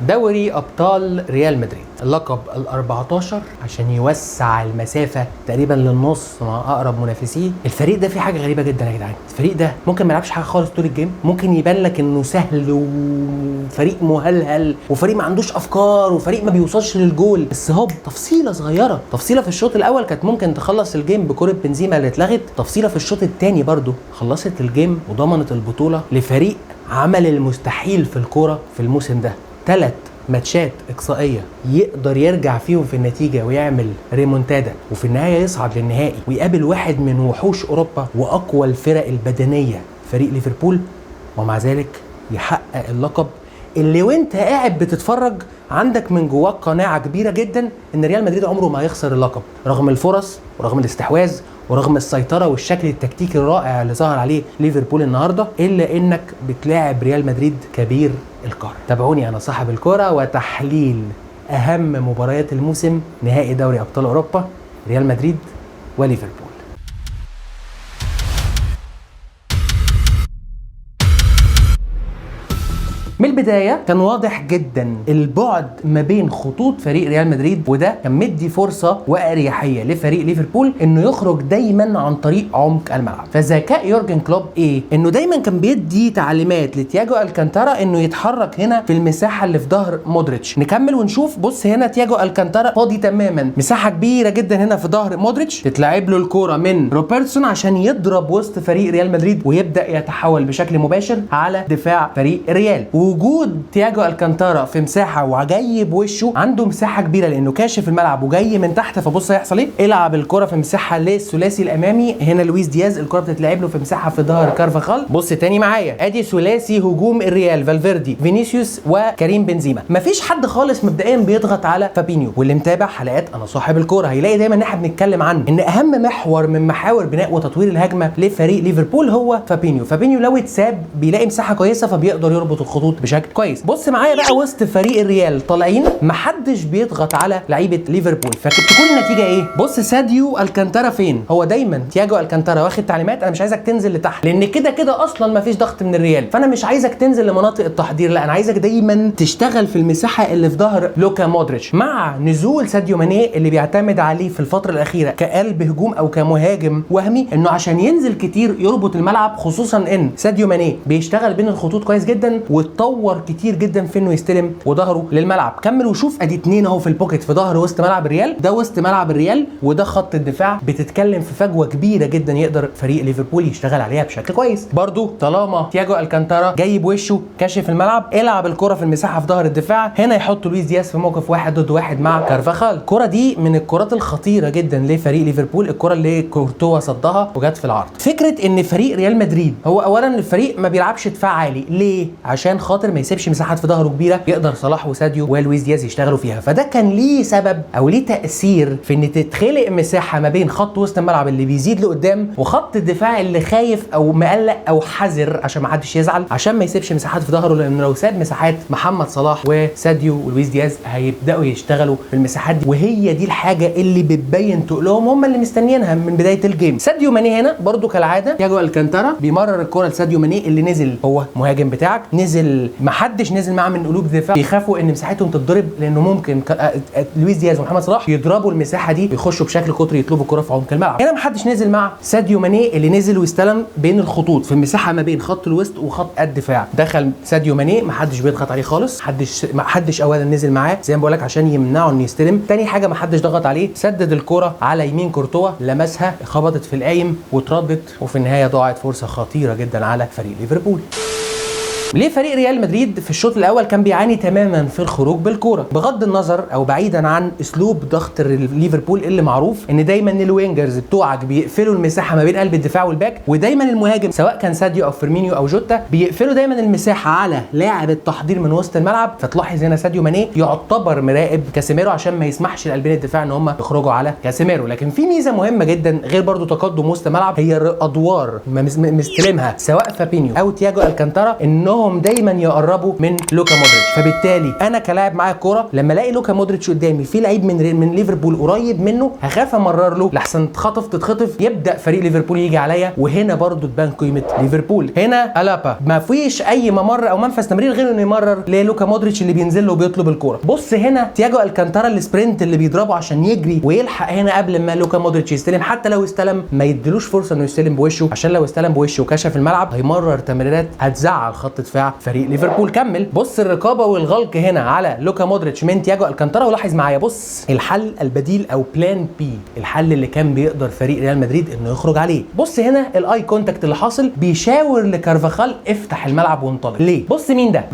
دوري ابطال ريال مدريد اللقب ال14 عشان يوسع المسافه تقريبا للنص مع اقرب منافسيه. الفريق ده فيه حاجه غريبه جدا يا جدعان. الفريق ده ممكن ما يلعبش حاجه خالص طول الجيم، ممكن يبان لك انه سهل وفريق مهلهل وفريق ما عندوش افكار وفريق ما بيوصلش للجول، بس هوب تفصيله صغيره، تفصيله في الشوط الاول كانت ممكن تخلص الجيم بكره بنزيما اللي اتلغت، تفصيله في الشوط الثاني برده خلصت الجيم وضمنت البطوله لفريق عمل المستحيل في الكوره في الموسم ده. 3 ماتشات اقصائيه يقدر يرجع فيهم في النتيجه ويعمل ريمونتادا وفي النهايه يصعد للنهائي ويقابل واحد من وحوش اوروبا واقوى الفرق البدنيه فريق ليفربول، ومع ذلك يحقق اللقب اللي وانت قاعد بتتفرج عندك من جواك قناعه كبيره جدا ان ريال مدريد عمره ما هيخسر اللقب رغم الفرص ورغم الاستحواذ ورغم السيطره والشكل التكتيكي الرائع اللي ظهر عليه ليفربول النهارده، الا انك بتلاعب ريال مدريد كبير القاره. تابعوني انا صاحب الكره وتحليل اهم مباريات الموسم، نهائي دوري ابطال اوروبا ريال مدريد وليفربول. من البدايه كان واضح جدا البعد ما بين خطوط فريق ريال مدريد، وده كان مدي فرصه واريحيه لفريق ليفربول انه يخرج دايما عن طريق عمق الملعب. فذكاء يورجن كلوب ايه؟ انه دايما كان بيدي تعليمات لتياجو الكانتارا انه يتحرك هنا في المساحه اللي في ظهر مودريتش. نكمل ونشوف. بص هنا تياجو الكانتارا فاضي تماما، مساحه كبيره جدا هنا في ظهر مودريتش، تتلعب له الكوره من روبرتسون عشان يضرب وسط فريق ريال مدريد ويبدا يتحول بشكل مباشر على دفاع فريق ريال. وجود تياجو الكانتارا في مساحه وجاي بوشه عنده مساحه كبيره لانه كاشف الملعب وجاي من تحت، فبص هيحصل ايه؟ العب الكره في مساحه للثلاثي الامامي. هنا لويس دياز الكره بتتلعب له في مساحه في ظهر كارفاخال. بص تاني معايا، ادي ثلاثي هجوم الريال، فالفيردي فينيسيوس وكريم بنزيما. مفيش حد خالص مبدئيا بيضغط على فابينيو، واللي متابع حلقات انا صاحب الكره هيلاقي دايما ان احنا بنتكلم عن ان اهم محور من محاور بناء وتطوير الهجمه لفريق ليفربول هو فابينيو. فابينيو لو اتساب بيلاقي مساحه كويسه فبيقدر يربط الخطوط بشكل كويس. بص معايا بقى وسط فريق الريال طالعين محدش بيضغط على لعيبه ليفربول، فتكون النتيجه ايه؟ بص ساديو الكانتارا فين؟ هو دايما تياجو الكانتارا واخد تعليمات انا مش عايزك تنزل لتحت لان كده كده اصلا مفيش ضغط من الريال، فانا مش عايزك تنزل لمناطق التحضير، لا انا عايزك دايما تشتغل في المساحه اللي في ظهر لوكا مودريتش، مع نزول ساديو ماني اللي بيعتمد عليه في الفتره الاخيره كقلب هجوم او كمهاجم وهمي، انه عشان ينزل كتير يربط الملعب، خصوصا ان ساديو ماني بيشتغل بين الخطوط كويس جدا واتطور كتير جدا في انه يستلم وظهره للملعب. كمل وشوف ادي 2 اهو في البوكيت في ظهر وسط ملعب الريال، ده وسط ملعب الريال وده خط الدفاع، بتتكلم في فجوه كبيره جدا يقدر فريق ليفربول يشتغل عليها بشكل كويس. برضو طالما تياجو الكانتارا جاي بوشه كاشف الملعب، العب الكره في المساحه في ظهر الدفاع. هنا يحط لويس دياز في موقف 1 ضد 1 مع كارفاخال. الكره دي من الكرات الخطيره جدا لفريق ليفربول، الكره اللي كورتوا صدها وجت في العرض. فكره ان فريق ريال مدريد هو اولا الفريق ما بيلعبش دفاع عالي ليه؟ عشان خاطر ما يسيبش مساحات في ظهره كبيره يقدر صلاح وساديو ولويس دياز يشتغلوا فيها، فده كان ليه سبب او ليه تاثير في ان تتخلق مساحه ما بين خط وسط الملعب اللي بيزيد لقدام وخط الدفاع اللي خايف او مقلق او حذر عشان ما حدش يزعل، عشان ما يسيبش مساحات في ظهره، لان لو ساب مساحات محمد صلاح وساديو ولويس دياز هيبداوا يشتغلوا في المساحات دي، وهي دي الحاجه اللي بتبين تقلهم هم اللي مستنيينها من بدايه الجيم. ساديو ماني هنا برده كالعاده تياجو الكانتارا بيمرر الكره لساديو ماني اللي نزل، هو مهاجم بتاعك نزل، ما حدش نزل معاه من قلوب الدفاع، بيخافوا ان مساحتهم تتضرب لانه ممكن لويس دياز ومحمد صلاح يضربوا المساحه دي يخشوا بشكل قطري يطلبوا الكره في عمق الملعب. هنا ما حدش نزل مع ساديو ماني اللي نزل واستلم بين الخطوط في المساحه ما بين خط الوسط وخط الدفاع. دخل ساديو ماني ما حدش بيضغط عليه خالص، ما حدش اولا نزل معاه زي ما بقول لك عشان يمنعه انه يستلم. تاني حاجه ما حدش ضغط عليه، سدد الكره على يمين كورتوا، لمسها خبطت في القايم واتردت، وفي النهايه ضاعت فرصه خطيره جدا على فريق ليفربول. ليه فريق ريال مدريد في الشوط الاول كان بيعاني تماما في الخروج بالكوره؟ بغض النظر او بعيدا عن اسلوب ضغط ليفربول اللي معروف ان دايما الوينجرز بتوعك بيقفلوا المساحه ما بين قلب الدفاع والباك، ودايما المهاجم سواء كان ساديو او فيرمينيو او جوتا بيقفلوا دايما المساحه على لاعب التحضير من وسط الملعب. فتلاحظ هنا ساديو ماني يعتبر مراقب كاسيميرو عشان ما يسمحش لقلبين الدفاع ان هم يخرجوا على كاسيميرو. لكن في ميزه مهمه جدا غير برضو تقدم وسط الملعب، هي ادوار مستلمها سواء فابينيو او تياجو الكانتارا، انهم انهم دايما يقربوا من لوكا مودريتش. فبالتالي انا كلاعب معايا الكوره لما الاقي لوكا مودريتش قدامي في لعيب من ليفربول قريب منه، هخاف امرر له لحسن تتخطف يبدا فريق ليفربول يجي عليا، وهنا برضو تبان قيمه ليفربول. هنا الابا ما فيش اي ممر او منفذ تمرير غير انه يمرر للوكا مودريتش اللي بينزل له وبيطلب الكوره. بص هنا تياجو الكانتارا السبرنت اللي بيضربه عشان يجري ويلحق هنا قبل ما لوكا مودريتش يستلم، حتى لو استلم ما يديلوش فرصه انه يستلم بوشه، عشان لو استلم بوشه وكشف الملعب هيمرر تمريرات هتزعل خط دفاع فريق ليفربول. كمل بص الرقابه والغلق هنا على لوكا مودريتش من تياجو الكانتارا، ولاحظ معايا بص الحل البديل او بلان بي، الحل اللي كان بيقدر فريق ريال مدريد انه يخرج عليه. بص هنا الاي كونتاكت اللي حاصل بيشاور لكارفاخال افتح الملعب وانطلق. ليه؟ بص مين ده؟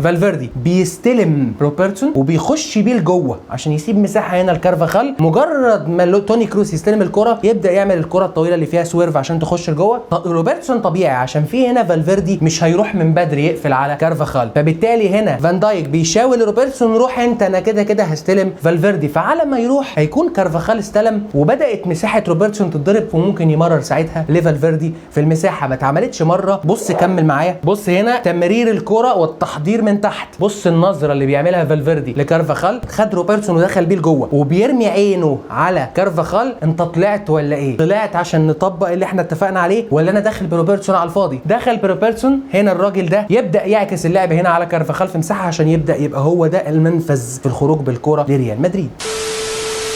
فالفيردي بيستلم روبرتسون وبيخش بيه لجوه عشان يسيب مساحه هنا لكارفاخال. مجرد ما توني كروس يستلم الكره يبدا يعمل الكره الطويله اللي فيها سويرف عشان تخش لجوه. روبرتسون طبيعي عشان في هنا فالفيردي مش هيروح من بدري يقفل على كارفاخال، فبالتالي هنا فان دايك بيشاور لروبرتسون روح انت، انا كده هستلم فالفيردي. فعلى ما يروح هيكون كارفاخال استلم وبدات مساحه روبرتسون تتضرب، وممكن يمرر ساعتها لفالفيردي في المساحه ما اتعملتش مره. بص كمل معايا، بص هنا تمرير الكره والتحضير من تحت، بص النظره اللي بيعملها فالفيردي لكارفاخال، خد روبرتسون ودخل بيه لجوه وبيرمي عينه على كارفاخال. انت طلعت ولا ايه؟ طلعت عشان نطبق اللي احنا اتفقنا عليه ولا انا داخل بروبرتسون على الفاضي؟ دخل بروبرتسون. هنا الراجل ده يبدا يعكس اللعب هنا على كارفاخال في مساحه عشان يبدا يبقى هو ده المنفذ في الخروج بالكره لريال مدريد.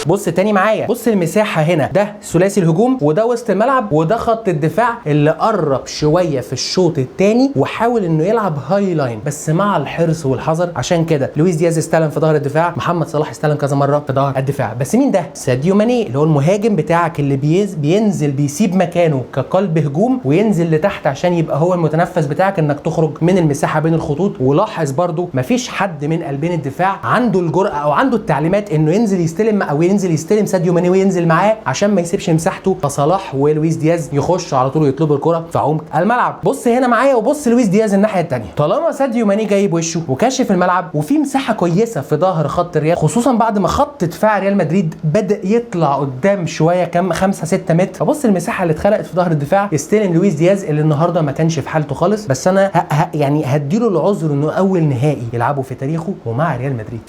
بص تاني معايا، بص المساحه هنا، ده ثلاثي الهجوم وده وسط الملعب وده خط الدفاع اللي قرب شويه في الشوط الثاني وحاول انه يلعب هاي لاين بس مع الحرص والحذر. عشان كده لويس دياز استلم في ظهر الدفاع، محمد صلاح استلم كذا مره في ظهر الدفاع. بس مين ده؟ ساديو ماني اللي هو المهاجم بتاعك اللي بينزل بيسيب مكانه كقلب هجوم وينزل لتحت عشان يبقى هو المتنفس بتاعك انك تخرج من المساحه بين الخطوط. ولاحظ برضو مفيش حد من قلبين الدفاع عنده الجرأه او عنده التعليمات انه ينزل يستلم او ينزل يستلم ساديو ماني وينزل معاه عشان ما يسيبش مساحته، فصلاح ولويس دياز يخشوا على طول ويطلبوا الكره في عمق الملعب. بص هنا معايا وبص لويس دياز الناحيه الثانيه، طالما ساديو ماني جايب وشه وكاشف الملعب وفي مساحه كويسه في ظهر خط الريال، خصوصا بعد ما خط دفاع ريال مدريد بدا يطلع قدام شويه كام 5-6 متر، فبص المساحه اللي اتخلقت في ظهر الدفاع يستلم لويس دياز اللي النهارده ما كانش في حالته خالص. بس انا يعني هديله العذر انه اول نهائي يلعبه في تاريخه ومع ريال مدريد.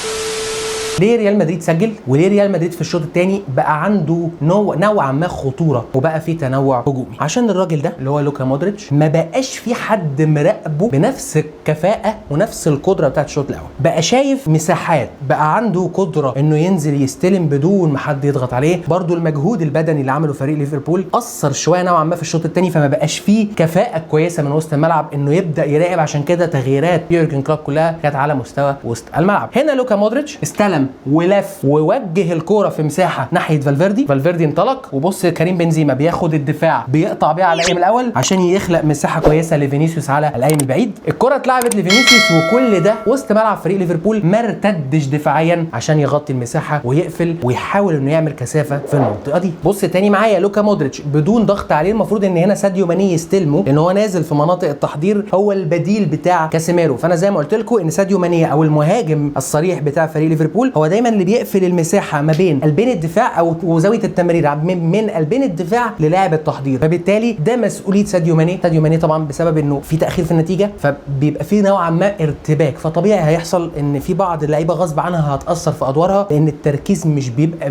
ليه ريال مدريد سجل وليه ريال مدريد في الشوط الثاني بقى عنده نوعا ما خطوره وبقى في تنوع هجومي؟ عشان الراجل ده اللي هو لوكا مودريتش ما بقاش في حد مراقبه بنفس الكفاءه ونفس القدره بتاعت الشوط الاول، بقى شايف مساحات، بقى عنده قدره انه ينزل يستلم بدون ما حد يضغط عليه. برده المجهود البدني اللي عمله فريق ليفربول اثر شويه نوعا ما في الشوط الثاني، فما بقاش فيه كفاءه كويسه من وسط الملعب انه يبدا يراقب. عشان كده تغييرات يورجن كلوب كلها كانت على مستوى وسط الملعب. هنا لوكا مودريتش استلم ولف ووجه الكوره في مساحه ناحيه فالفيردي انطلق، وبص كريم بنزيما بياخد الدفاع بيقطع بيها على القايم الاول عشان يخلق مساحه كويسه لفينيسيوس على القايم البعيد. الكره اتلعبت لفينيسيوس وكل ده وسط ملعب فريق ليفربول ما ارتدش دفاعيا عشان يغطي المساحه ويقفل ويحاول انه يعمل كثافه في المنطقه دي. بص تاني معايا لوكا مودريتش بدون ضغط عليه، المفروض ان هنا ساديو ماني يستلمه لان هو نازل في مناطق التحضير، هو البديل بتاع كاسيميرو. فانا زي ما قلت لكم ان ساديو ماني او المهاجم الصريح بتاع فريق ليفربول هو دايما اللي بيقفل المساحه ما بين قلبين الدفاع او وزاويه التمرير من قلبين الدفاع للاعب التحضير، فبالتالي ده مسؤوليه ساديو ماني طبعا بسبب انه في تاخير في النتيجه فبيبقى في نوعا ما ارتباك، فطبيعي هيحصل ان في بعض اللعيبه غصب عنها هتاثر في ادوارها لان التركيز مش بيبقى 100%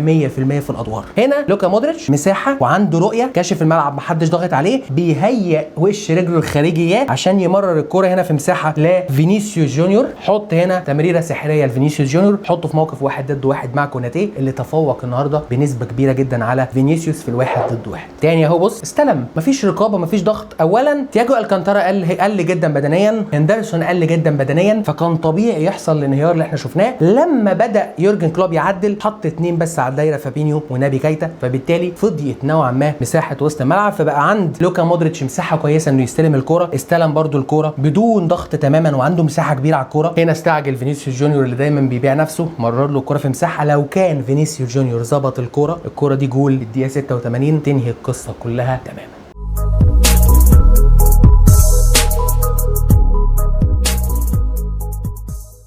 في الادوار. هنا لوكا مودريتش مساحه وعنده رؤيه، كاشف الملعب محدش ضاغط عليه، بيهيئ وش رجله الخارجيات عشان يمرر الكره هنا في مساحه لفينيسيوس جونيور. حط هنا تمريره سحريه لفينيسيوس جونيور، حطه في موقف 1 ضد 1 مع كوناتي اللي تفوق النهارده بنسبه كبيره جدا على فينيسيوس في ال1 ضد 1. تاني اهو بص استلم، مفيش رقابه مفيش ضغط. اولا تياجو الكانتارا قل جدا بدنيا، هندرسون قل جدا بدنيا، فكان طبيعي يحصل الانهيار اللي احنا شفناه. لما بدا يورجن كلوب يعدل حط 2 بس على الدايره، فابينيو ونابي كايتا، فبالتالي فضيت نوعا ما مساحه وسط الملعب، فبقى عند لوكا مودريتش مساحه كويسه انه يستلم الكوره. استلم برده الكوره بدون ضغط تماما وعنده مساحه كبيره على الكوره. هنا استعجل فينيسيوس جونيور اللي دايما بيبيع نفسه، مرر له الكوره في مساحه لو كان فينيسيوس جونيور ظبط الكوره دي جول الدقيقه 86 تنهي القصه كلها تماما.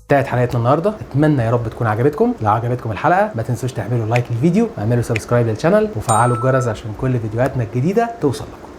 انتهت حلقتنا النهارده، اتمنى يا رب تكون عجبتكم. لو عجبتكم الحلقه ما تنسوش تعملوا لايك للفيديو واعملوا سبسكرايب للشانل وفعلوا الجرس عشان كل فيديوهاتنا الجديده توصل لكم.